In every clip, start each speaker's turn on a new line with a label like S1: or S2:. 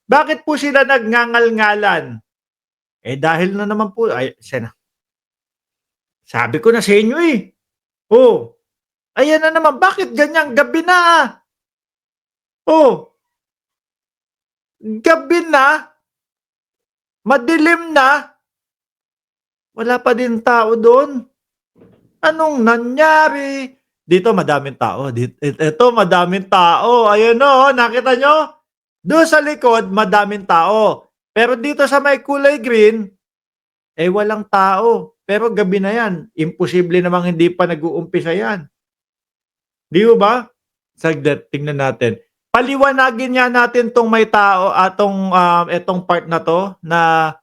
S1: Bakit po sila nagngangal-ngalan? Eh, dahil na naman po ay sabi ko na sa inyo, eh. Oh, ayan na naman, bakit ganyan? Gabi na, ah. Oh, gabi na, madilim na, wala pa din tao do'n. Anong nangyari? Dito madaming tao, eto madaming tao, ayan oh, nakita niyo? Do'n sa likod madaming tao, pero dito sa may kulay green, eh, walang tao. Pero gabi na 'yan, imposible namang hindi pa nag-uumpisa 'yan, 'di ho ba? Saglit, tingnan natin. Paliwanagin nga natin 'tong may tao, etong part na 'to na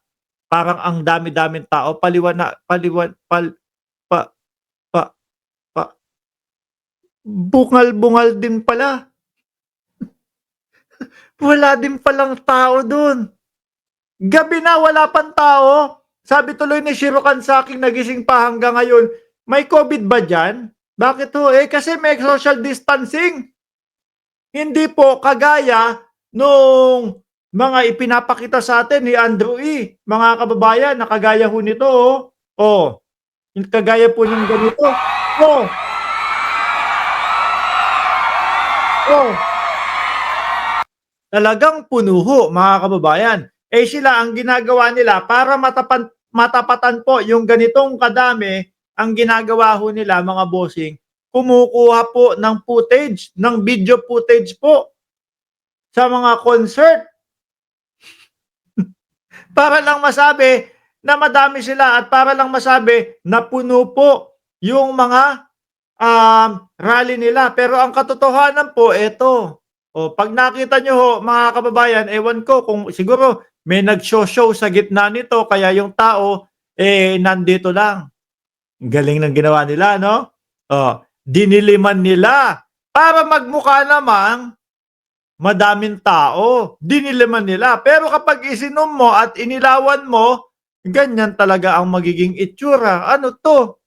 S1: parang ang dami-daming tao, pa pa pa bungal-bungal din pala. Wala din palang tao dun. Gabi na, wala pang tao. Sabi tuloy ni Shirokan sa'kin, nagising pa hanggang ngayon, "May COVID ba diyan?" "Bakit ho?" "Eh, kasi may social distancing." Hindi po kagaya nung mga ipinapakita sa atin ni Andrew E. Mga kababayan, na kagaya ho nito, oh. Oh, yung kagaya po ng ganito. Oh, oh. Talagang puno ho, mga kababayan. Eh, sila ang ginagawa nila para matapatan po yung ganitong kadami, ang ginagawa ho nila mga bossing, kumukuha po ng footage, ng video footage po sa mga concert para lang masabi na madami sila at para lang masabi na puno po yung mga rally nila. Pero ang katotohanan po eto, o 'pag nakita niyo ho mga kababayan, ewan ko kung siguro may nag-show sa gitna nito kaya yung tao, eh, nandito lang. Ang galing ng ginawa nila 'no? Oh, diniliman nila para magmukha namang madaming tao, diniliman nila. Pero kapag isinom mo at inilawan mo, ganyan talaga ang magiging itsura. Ano 'to?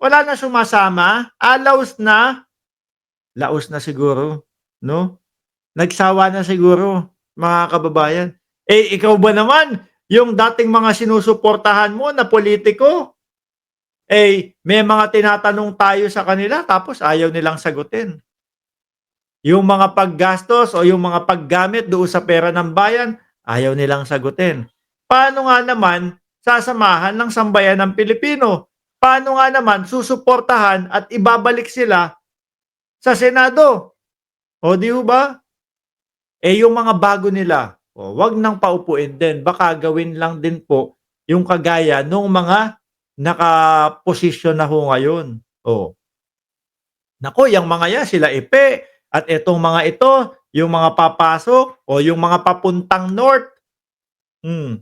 S1: Wala na sumasama? Laos na siguro, 'no? Nagsawa na siguro, mga kababayan. Eh, ikaw ba naman, yung dating mga sinusuportahan mo na politiko, eh, may mga tinatanong tayo sa kanila tapos ayaw nilang sagutin. Yung mga paggastos o yung mga paggamit doon sa pera ng bayan, ayaw nilang sagutin. Paano nga naman sasamahan ng sambayan ng Pilipino? Paano nga naman susuportahan at ibabalik sila sa Senado? O di ho ba? Eh, yung mga bago nila, o wag nang paupuin din. Baka gawin lang din po yung kagaya nung mga nakaposisyon na ho ngayon. O, naku, yang mga yan, sila Epe, at etong mga ito, yung mga papasok o yung mga papuntang North. Hmm,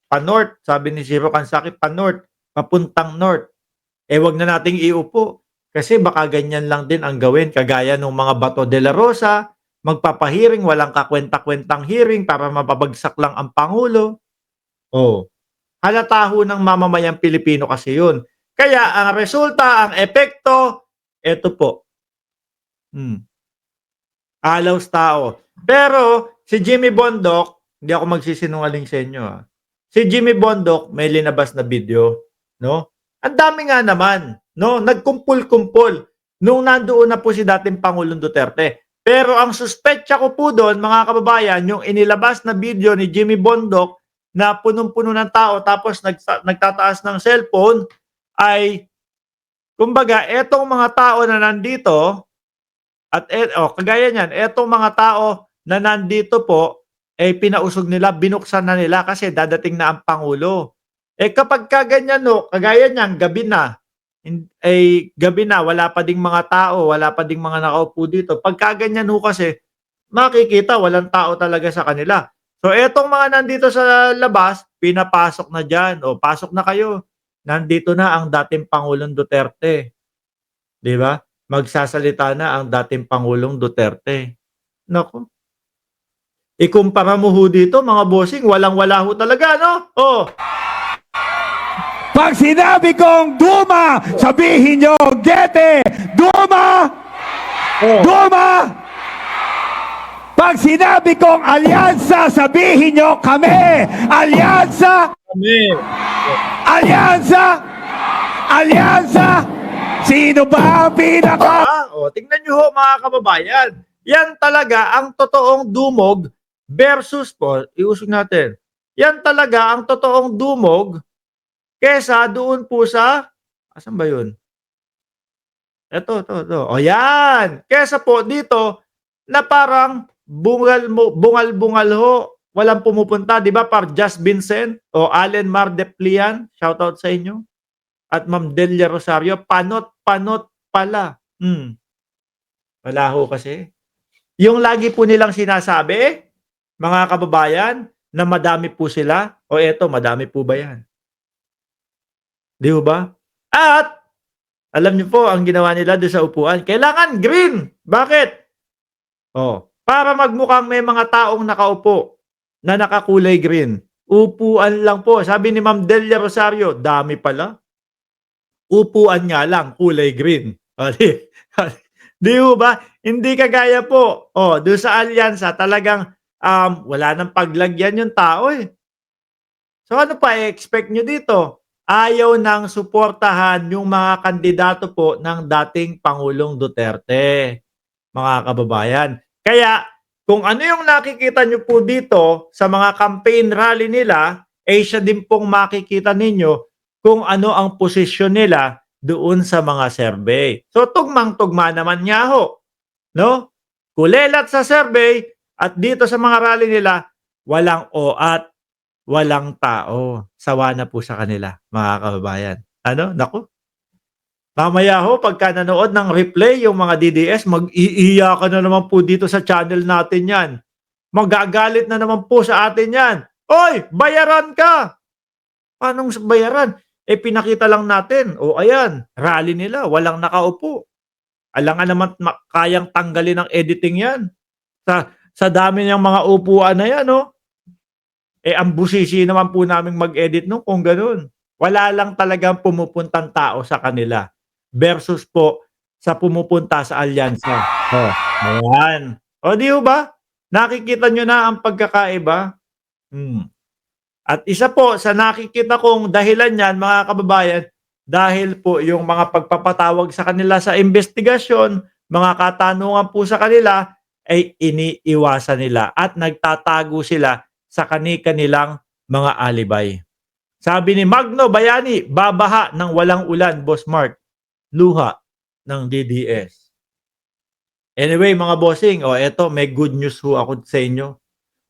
S1: pa-North, sabi ni Zero Kansaki, pa-North, papuntang North. Eh, wag na nating iupo. Kasi baka ganyan lang din ang gawin kagaya nung mga Bato de la Rosa, magpapahiring, walang kakwenta-kwentang hearing para mapabagsak lang ang Pangulo. Oh, halata ho ng mamamayang Pilipino kasi yun. Kaya ang resulta, ang epekto, eto po. Alaws tao. Pero si Jimmy Bondoc, hindi ako magsisinungaling sa inyo, Si Jimmy Bondoc may linabas na video, 'no? Ang dami nga naman, 'no? Nagkumpul-kumpul nung nandoon na po si dating Pangulong Duterte. Pero ang suspetsa ko po do'n, mga kababayan, yung inilabas na video ni Jimmy Bondoc na punong-puno ng tao tapos nagtataas ng cellphone ay kumbaga etong mga tao na nandito at kagaya niyan, etong mga tao na nandito po, eh, pinausog nila, binuksan na nila kasi dadating na ang pangulo. Eh, kapagka ganyan 'no, kagaya niyan, gabi na, gabi na, wala pa ding mga tao, wala pa ding mga nakaupo dito. Pagka ganyan ho kasi, makikita walang tao talaga sa kanila. So, etong mga nandito sa labas, pinapasok na diyan, "O, pasok na kayo, nandito na ang dating Pangulong Duterte." 'Di ba? Magsasalita na ang dating Pangulong Duterte. Naku, ikumpara mo ho dito mga bossing, walang-wala ho talaga 'no? Oh,
S2: Pag sinabi kong Duma, sabihin nyo, Gete! Duma!
S1: oh,
S2: Duma! Pag sinabi kong alyansa, sabihin nyo kami. Alyansa,
S1: Kami.
S2: alyansa, alyansa. Sino ba ang pinaka...
S1: Tingnan nyo ho mga kababayan. Yan talaga ang totoong dumog versus po, iusog natin. Yan talaga ang totoong dumog kesa doon po sa, asan ba yun? Ito. O yan. Kesa po dito na parang bungal-bungal ho. Walang pumupunta, di ba? Par Just Vincent o Allen Mar Deplian. Shoutout sa inyo. At Ma'am Delia Rosario, panot pala. Wala ho kasi. Yung lagi po nilang sinasabi, mga kababayan, na madami po sila. O eto, madami po ba yan? Di ba? At, alam niyo po, ang ginawa nila doon sa upuan, kailangan green. Bakit? Para magmukhang may mga taong nakaupo na nakakulay green. Upuan lang po. Sabi ni Ma'am Delia Rosario, dami pala. Upuan nga lang, kulay green. Di ba? Hindi kagaya po. Doon sa alyansa, talagang wala nang paglagyan yung tao eh. So ano pa i-expect nyo dito? Ayaw nang suportahan yung mga kandidato po ng dating Pangulong Duterte, mga kababayan. Kaya kung ano yung nakikita nyo po dito sa mga campaign rally nila, siya din pong makikita ninyo kung ano ang posisyon nila doon sa mga survey. So tugmang-tugma naman niya ho. No? Kulelat sa survey at dito sa mga rally nila, walang o at walang tao. Sawa na po sa kanila, mga kababayan. Naku. Mamaya ho, pagka nanood ng replay yung mga DDS, mag-iiya ka na naman po dito sa channel natin yan. Magagalit na naman po sa atin yan. Oy, bayaran ka! Paanong bayaran? Pinakita lang natin. Ayan, rally nila, walang nakaupo. Alangan naman kayang tanggalin ng editing yan. Sa dami niyang mga upuan na yan, ang busisi naman po naming mag-edit kung ganun. Wala lang talagang pumupuntang tao sa kanila versus po sa pumupunta sa alyansa. Ayan. Di ba? Nakikita nyo na ang pagkakaiba? At isa po sa nakikita kong dahilan niyan, mga kababayan, dahil po yung mga pagpapatawag sa kanila sa investigasyon, mga katanungan po sa kanila, ay iniiwasan nila at nagtatago sila sa kanilang mga alibay. Sabi ni Magno Bayani, babaha ng walang ulan, Boss Mark. Luha ng DDS. Anyway, mga bossing, eto, may good news ho ako sa inyo.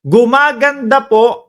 S1: Gumaganda po